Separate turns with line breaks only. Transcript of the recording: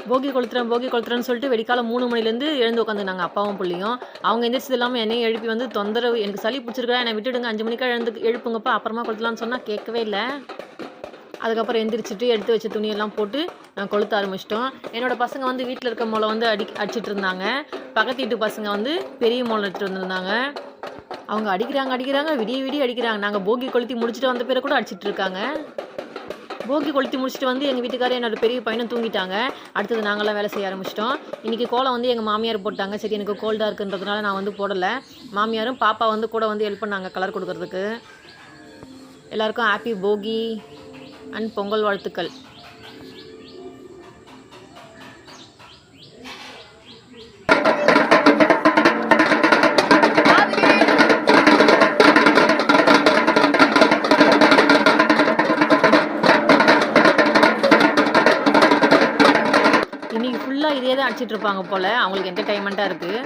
போகி கொளுத்துறேன்னு சொல்லிட்டு வெடிக்காலம் 3 மணிலேருந்து எழுந்து உட்காந்துருந்தாங்க அப்பாவும் புள்ளையும். அவங்க எந்திரிச்சது இல்லாமல் என்னையும் எழுப்பி வந்து தொந்தரவு, எனக்கு சளி பிடிச்சிருக்கா என்னை விட்டுடுங்க 5 மணிக்கா எழுப்புங்கப்பா அப்புறமா கொளுத்தலாம்னு சொன்னால் கேட்கவே இல்லை. அதுக்கப்புறம் எந்திரிச்சிட்டு எடுத்து வச்ச துணியெல்லாம் போட்டு கொளுத்த ஆரம்பிச்சிட்டோம். என்னோடய பசங்க வந்து வீட்டில் இருக்க மொளை வந்து அடிச்சிட்டு இருந்தாங்க. பக்கத்து வீட்டு பசங்க வந்து பெரிய மொளை எடுத்துகிட்டு வந்திருந்தாங்க. அவங்க அடிக்கிறாங்க விடிய அடிக்கிறாங்க. நாங்கள் போகி கொளுத்தி முடிச்சுட்டு வந்த பேரை கூட அடிச்சிட்டு இருக்காங்க. போகி கொளுத்தி முடிச்சுட்டு வந்து எங்கள் வீட்டுக்காரர் என்னோட பெரிய பையனும் தூங்கிட்டாங்க. அடுத்தது நாங்களாம் வேலை செய்ய ஆரம்பிச்சிட்டோம். இன்றைக்கி கோலம் வந்து எங்கள் மாமியார் போட்டாங்க. சரி எனக்கு கோல்டாக இருக்குன்றதுனால நான் வந்து போடலை. மாமியாரும் பாப்பா வந்து கூட வந்து ஹெல்ப் பண்ணாங்க கலர் கொடுக்கறதுக்கு. எல்லாருக்கும் ஹாப்பி போகி அண்ட் பொங்கல் வாழ்த்துக்கள். இன்னைக்கு ஃபுல்லாக இதே தான் அடிச்சிட்டு இருப்பாங்க போல். அவங்களுக்கு என்டர்டைன்மெண்ட்டாக இருக்குது.